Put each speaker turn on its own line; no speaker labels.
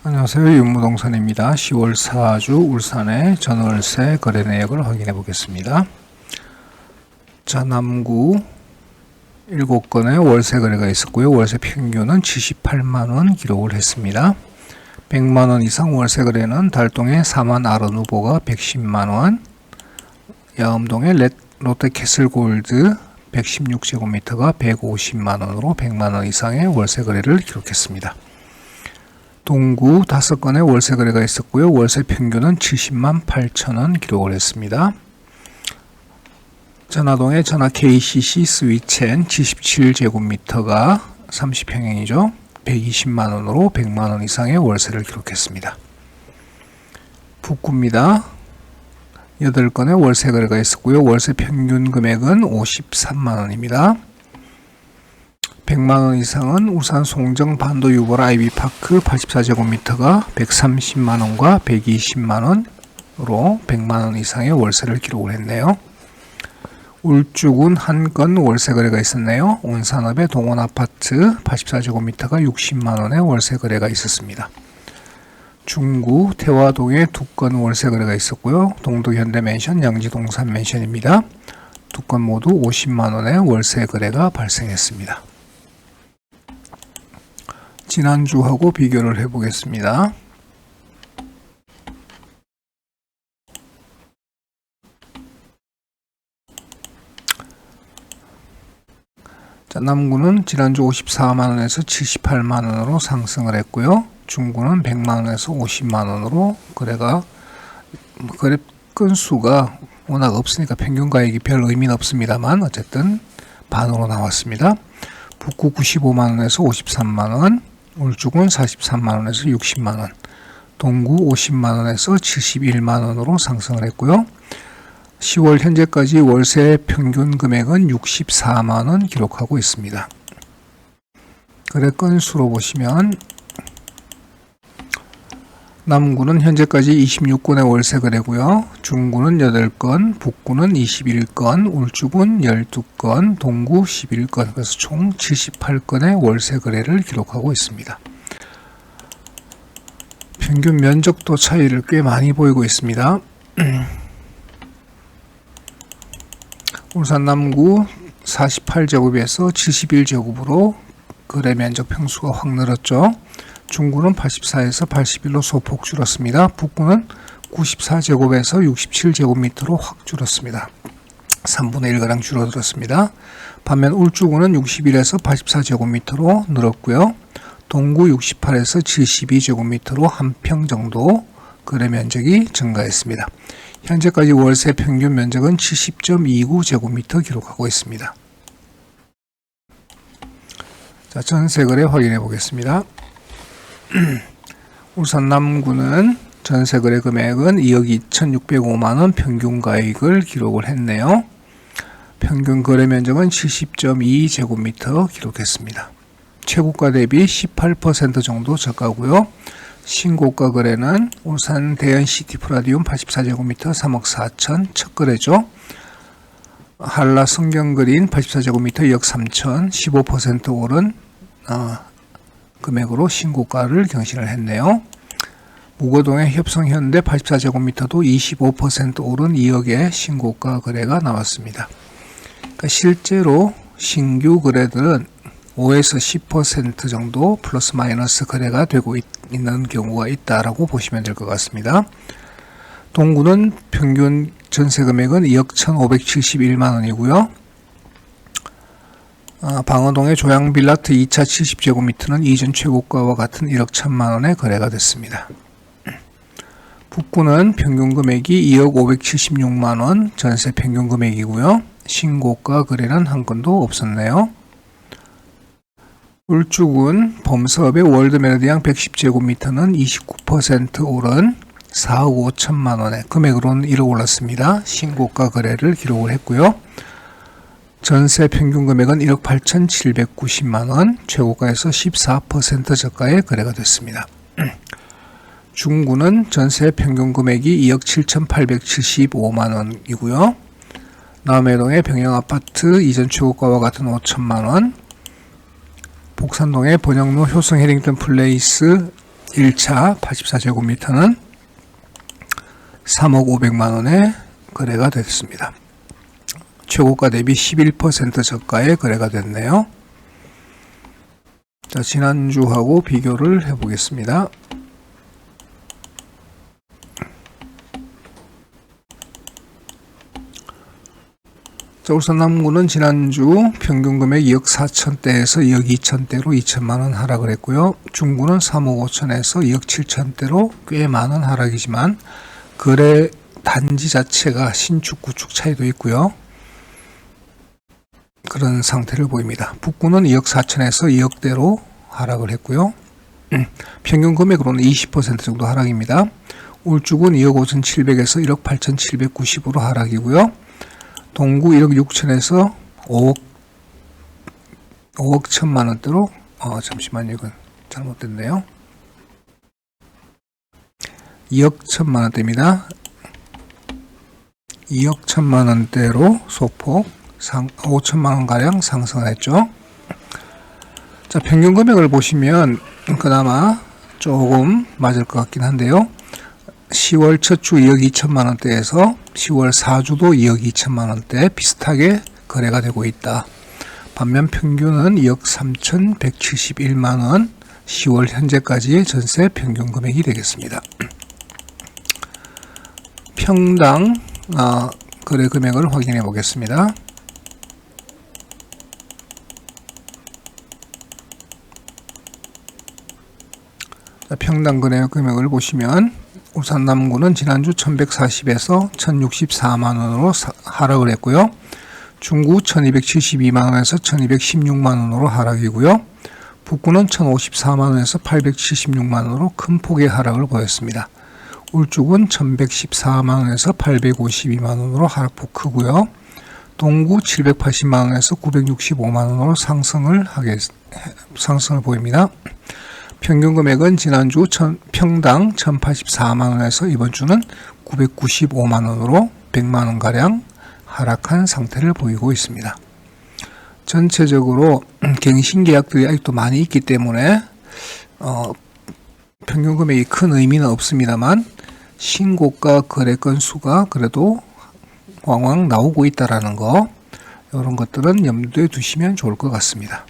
안녕하세요. 윤무동산입니다. 10월 4주 울산의 전월세 거래 내역을 확인해 보겠습니다. 자, 남구 7건의 월세 거래가 있었고요. 월세 평균은 78만원 기록을 했습니다. 100만원 이상 월세 거래는 달동의 4만 아른 후보가 110만원, 야음동의 롯데캐슬골드 116제곱미터가 150만원으로 100만원 이상의 월세 거래를 기록했습니다. 동구 5건의 월세 거래가 있었고요. 월세 평균은 70만 8천원 기록을 했습니다. 전화동의 전화 KCC 스위첸 77제곱미터가 30평형이죠. 120만원으로 100만원 이상의 월세를 기록했습니다. 북구입니다. 8건의 월세 거래가 있었고요. 월세 평균 금액은 53만원입니다. 100만원 이상은 울산 송정 반도 유보라 아이비파크 84제곱미터가 130만원과 120만원으로 100만원 이상의 월세를 기록을 했네요. 울주군 한 건 월세 거래가 있었네요. 온산읍의 동원아파트 84제곱미터가 60만원의 월세 거래가 있었습니다. 중구 태화동에 2건 월세 거래가 있었고요. 동도현대맨션 양지동산 맨션입니다. 2건 모두 50만원의 월세 거래가 발생했습니다. 지난주하고 비교를 해보겠습니다. 자, 남구는 지난주 54만원에서 78만원으로 상승을 했고요. 중구는 100만원에서 50만원으로 거래 건수가 워낙 없으니까 평균가액이 별 의미는 없습니다만 어쨌든 반으로 나왔습니다. 북구 95만원에서 53만원, 울주군 43만원에서 60만원, 동구 50만원에서 71만원으로 상승을 했고요. 10월 현재까지 월세 평균 금액은 64만원 기록하고 있습니다. 거래 건수로 보시면 남구는 현재까지 26건의 월세 거래고요. 중구는 8건, 북구는 21건, 울주군 12건, 동구 11건, 그래서 총 78건의 월세 거래를 기록하고 있습니다. 평균 면적도 차이를 꽤 많이 보이고 있습니다. 울산 남구 48제곱에서 71제곱으로 거래 면적 평수가 확 늘었죠. 중구는 84에서 81로 소폭 줄었습니다. 북구는 94제곱에서 67제곱미터로 확 줄었습니다. 3분의 1가량 줄어들었습니다. 반면 울주구는 61에서 84제곱미터로 늘었고요. 동구 68에서 72제곱미터로 한 평 정도 거래 면적이 증가했습니다. 현재까지 월세 평균 면적은 70.29제곱미터 기록하고 있습니다. 자, 전세 거래 확인해 보겠습니다. 울산 남구는 전세 거래 금액은 2억 2,605만원 평균 가액을 기록을 했네요. 평균 거래 면적은 70.2제곱미터 기록했습니다. 최고가 대비 18% 정도 저가고요. 신고가 거래는 울산 대연 시티프라디움 84제곱미터 3억 4천 첫 거래죠. 한라 성경그린 84제곱미터 2억 3천 15% 오른 금액으로 신고가를 경신을 했네요. 무거동의 협성현대 84제곱미터도 25% 오른 2억의 신고가 거래가 나왔습니다. 그러니까 실제로 신규 거래들은 5에서 10% 정도 플러스 마이너스 거래가 되고 있는 경우가 있다라고 보시면 될 것 같습니다. 동구는 평균 전세 금액은 2억 1,571만원이고요. 방어동의 조양빌라트 2차 70제곱미터는 이전 최고가와 같은 1억 1,000만원에 거래가 됐습니다. 북구는 평균 금액이 2억 576만원 전세 평균 금액이고요. 신고가 거래는 한 건도 없었네요. 울주군 범서업의 월드메르디앙 110제곱미터는 29% 오른 4억 5천만원에 금액으로는 1억 올랐습니다. 신고가 거래를 기록을 했고요. 전세 평균 금액은 1억 8,790만원, 최고가에서 14% 저가에 거래가 됐습니다. 중구는 전세 평균 금액이 2억 7,875만원이고요. 남해동의 병영아파트 이전 최고가와 같은 5천만원, 복산동의 번영로 효성 해링턴 플레이스 1차 84제곱미터는 3억 500만 원에 거래가 됐습니다. 최고가 대비 11% 저가에 거래가 됐네요. 자, 지난주하고 비교를 해보겠습니다. 자, 울산 남구는 지난주 평균 금액 2억 4천대에서 2억 2천대로 2천만원 하락을 했고요. 중구는 3억 5천에서 2억 7천대로 꽤 많은 하락이지만 거래 단지 자체가 신축, 구축 차이도 있고요. 그런 상태를 보입니다. 북구는 2억 4천에서 2억대로 하락을 했고요. 평균 금액으로는 20% 정도 하락입니다. 울주군 2억 5천 7백에서 1억 8천 790으로 하락이고요. 동구 1억 6천에서 5억 1천만원대로 잠시만요. 이건 잘못됐네요. 2억 1천만원대입니다. 2억 1천만원대로 소폭 5천만원가량 상승했죠. 자, 평균 금액을 보시면 그나마 조금 맞을 것 같긴 한데요. 10월 첫 주 2억 2천만 원대에서 10월 4주도 2억 2천만 원대 비슷하게 거래가 되고 있다. 반면 평균은 2억 3,171만 원 10월 현재까지의 전세 평균 금액이 되겠습니다. 평당 거래 금액을 확인해 보겠습니다. 자, 평당 거래 금액을 보시면 울산 남구는 지난주 1140에서 1064만원으로 하락을 했고요. 중구 1272만원에서 1216만원으로 하락이고요. 북구는 1054만원에서 876만원으로 큰 폭의 하락을 보였습니다. 울주군 1114만원에서 852만원으로 하락폭 크고요. 동구 780만원에서 965만원으로 상승을 보입니다. 평균 금액은 지난주 평당 1084만원에서 이번 주는 995만원으로 100만원가량 하락한 상태를 보이고 있습니다. 전체적으로 갱신 계약들이 아직도 많이 있기 때문에 평균 금액이 큰 의미는 없습니다만 신고가 거래 건수가 그래도 왕왕 나오고 있다라는 거, 이런 것들은 염두에 두시면 좋을 것 같습니다.